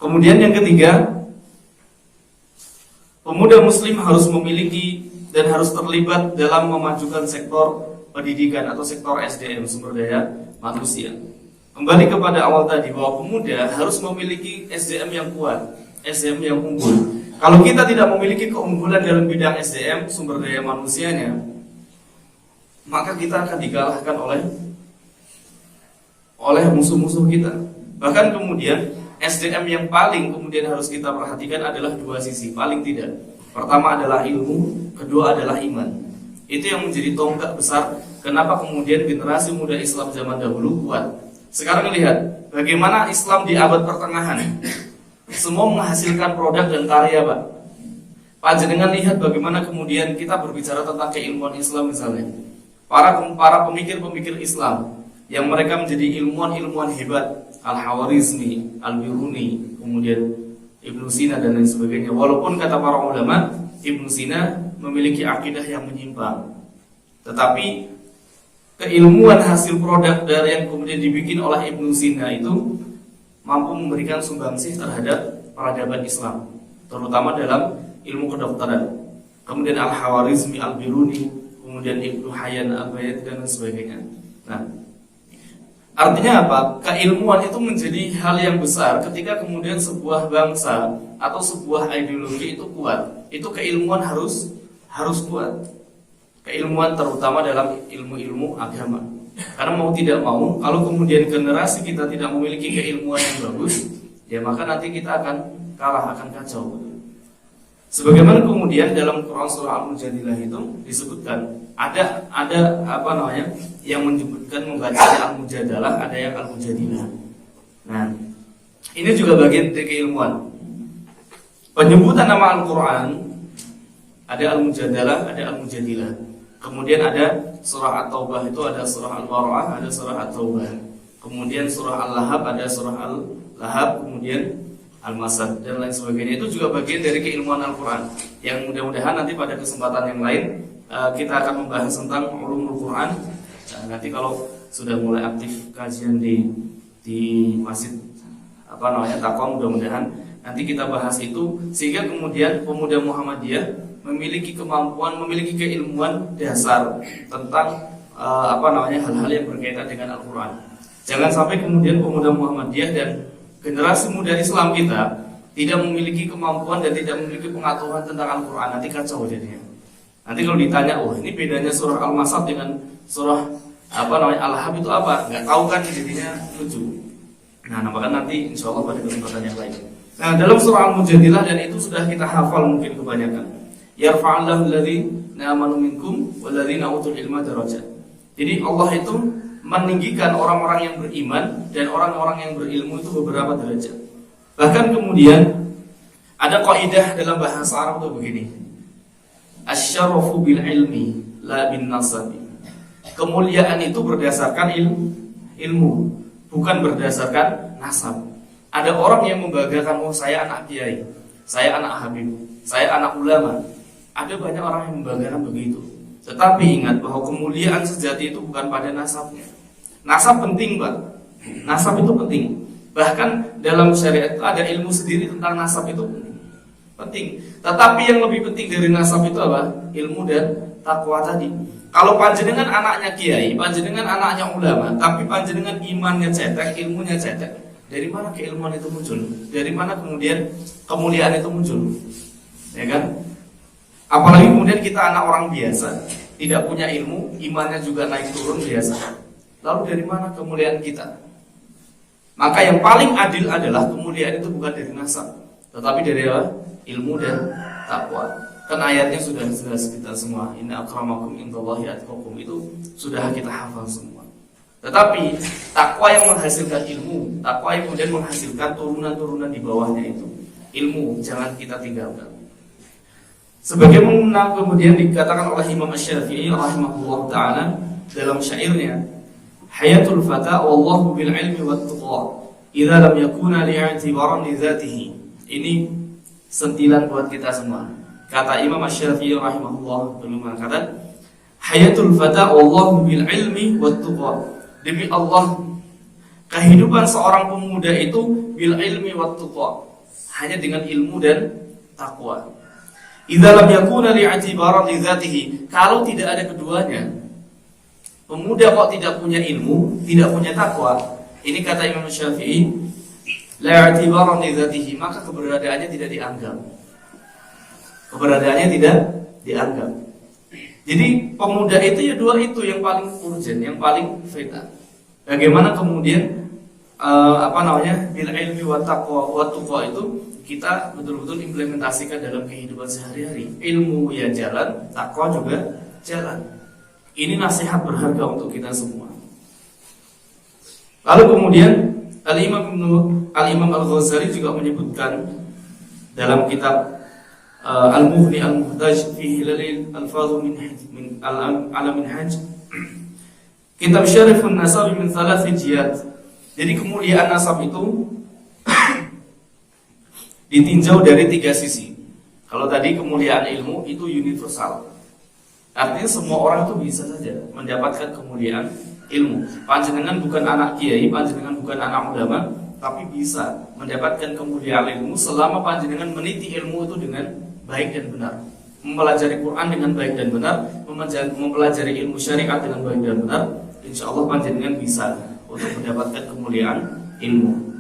Kemudian yang ketiga, pemuda muslim harus memiliki dan harus terlibat dalam memajukan sektor pendidikan atau sektor SDM, sumber daya manusia. Kembali kepada awal tadi bahwa pemuda harus memiliki SDM yang kuat, SDM yang unggul. Kalau kita tidak memiliki keunggulan dalam bidang SDM, sumber daya manusianya, maka kita akan dikalahkan oleh musuh-musuh kita. Bahkan kemudian SDM yang paling kemudian harus kita perhatikan adalah dua sisi, paling tidak. Pertama adalah ilmu, kedua adalah iman. Itu yang menjadi tonggak besar kenapa kemudian generasi muda Islam zaman dahulu kuat. Sekarang lihat bagaimana Islam di abad pertengahan semua menghasilkan produk dan karya, Pak. Panjenengan lihat bagaimana kemudian kita berbicara tentang keilmuan Islam misalnya. Para pemikir-pemikir Islam yang mereka menjadi ilmuwan-ilmuwan hebat, Al-Khawarizmi, Al-Biruni, kemudian Ibnu Sina dan lain sebagainya. Walaupun kata para ulama, Ibnu Sina memiliki akidah yang menyimpang, tetapi keilmuan hasil produk dari yang kemudian dibikin oleh Ibnu Sina itu mampu memberikan sumbangsih terhadap peradaban Islam, terutama dalam ilmu kedokteran. Kemudian Al-Khawarizmi, Al-Biruni, kemudian Ibnu Hayyan Al-Bayat dan lain sebagainya. Nah, artinya apa? Keilmuan itu menjadi hal yang besar ketika kemudian sebuah bangsa atau sebuah ideologi itu kuat. Itu keilmuan harus kuat. Keilmuan terutama dalam ilmu-ilmu agama. Karena mau tidak mau, kalau kemudian generasi kita tidak memiliki keilmuan yang bagus, ya maka nanti kita akan kalah, akan kacau. Sebagaimana kemudian dalam Quran surah Al-Mujadilah itu disebutkan ada yang menyebutkan membacanya Al-Mujadalah, ada yang Al-Mujadilah. Nah, ini juga bagian dari keilmuan. Penyebutan nama Al-Quran ada Al-Mujadalah, ada Al-Mujadilah. Kemudian ada surah At-Taubah, itu ada surah Al-Bara'ah, ada surah At-Taubah. Kemudian surah Al-Lahab, ada surah Al-Lahab, kemudian Al-Masad dan lain sebagainya. Itu juga bagian dari keilmuan Al-Quran yang mudah-mudahan nanti pada kesempatan yang lain kita akan membahas tentang ulumul Quran. Nanti kalau sudah mulai aktif kajian di Masjid Taqwa, mudah-mudahan nanti kita bahas itu, sehingga kemudian pemuda Muhammadiyah memiliki kemampuan, memiliki keilmuan dasar tentang hal-hal yang berkaitan dengan Al-Quran. Jangan sampai kemudian pemuda Muhammadiyah dan generasi muda Islam kita tidak memiliki kemampuan dan tidak memiliki pengetahuan tentang Al-Quran, nanti kacau jadinya. Nanti kalau ditanya, ini bedanya surah Al-Masad dengan surah Al-Lahab itu apa? Nggak tahu kan, jadinya lucu. Nah, maka nanti insya Allah pada kesempatan yang lain. Nah, dalam surah Al-Mujadilah, dan itu sudah kita hafal mungkin kebanyakan. Yarfa'allahu alladhina amanu minkum walladzina utul ilma darajat. Jadi Allah itu meninggikan orang-orang yang beriman dan orang-orang yang berilmu itu beberapa derajat. Bahkan kemudian ada kaidah dalam bahasa Arab itu begini. Asyarafu bil ilmi la bin nasabi. Kemuliaan itu berdasarkan ilmu, bukan berdasarkan nasab. Ada orang yang membanggakan, saya anak kiai, saya anak habib, saya anak ulama. Ada banyak orang yang membanggakan begitu. Tetapi ingat bahwa kemuliaan sejati itu bukan pada nasabnya. Nasab penting, Pak. Nasab itu penting. Bahkan dalam syariat itu ada ilmu sendiri tentang nasab itu penting. Tetapi yang lebih penting dari nasab itu apa? Ilmu dan takwa tadi. Kalau panjenengan anaknya kiai, panjenengan anaknya ulama, tapi panjenengan imannya cetek, ilmunya cetek, dari mana keilmuan itu muncul? Dari mana kemudian kemuliaan itu muncul? Ya kan? Apalagi kemudian kita anak orang biasa, tidak punya ilmu, imannya juga naik turun biasa. Lalu dari mana kemuliaan kita? Maka yang paling adil adalah kemuliaan itu bukan dari nasab, tetapi dari apa? Ilmu dan takwa. Kan ayatnya sudah jelas kita semua. Inna akramakum indallahi atqakum, itu sudah kita hafal semua. Tetapi takwa yang menghasilkan ilmu, takwa yang kemudian menghasilkan turunan-turunan di bawahnya itu, ilmu jangan kita tinggalkan. Sebagaimana kemudian dikatakan oleh Imam Asy-Syafi'i rahimahullah ta'ala dalam syairnya, hayatul fata wallahu bil ilmi wat tuqa idza lam yakuna li'i'tibaran li dzatihi. Ini sentilan buat kita semua. Kata Imam Asy-Syafi'i rahimahullah, beliau mengatakan, hayatul fata wallahu bil ilmi wat tuqa. Demi Allah, kehidupan seorang pemuda itu bil ilmi wat tuqa, hanya dengan ilmu dan takwa. Idza lam yakuna li'tibaran li dzatihi, kalau tidak ada keduanya, pemuda kok tidak punya ilmu, tidak punya takwa, ini kata Imam Syafi'i, la i'tibaran li dzatihi, maka keberadaannya tidak dianggap. Keberadaannya tidak dianggap. Jadi pemuda itu ya dua itu yang paling urgent, yang paling vital. Bagaimana kemudian bil ilmi wa taqwa wa tuqa itu kita betul-betul implementasikan dalam kehidupan sehari-hari. Ilmu ya jalan, takwa juga jalan. Ini nasihat berharga untuk kita semua. Lalu kemudian Al-Imam Al-Ghazali juga menyebutkan dalam kitab Al-Mughni Al-Muhtaj fi Hilalil Al-Fadhu min Al-Minhaj, kitab Syarifun Nasab min Thalathi Jiyat. Jadi kemuliaan nasab itu ditinjau dari 3 sisi. Kalau tadi kemuliaan ilmu itu universal, artinya semua orang itu bisa saja mendapatkan kemuliaan ilmu. Panjenengan bukan anak kiai, panjenengan bukan anak ulama, tapi bisa mendapatkan kemuliaan ilmu selama panjenengan meniti ilmu itu dengan baik dan benar, mempelajari Quran dengan baik dan benar, mempelajari ilmu syariat dengan baik dan benar. Insya Allah panjenengan bisa untuk mendapatkan kemuliaan ilmu.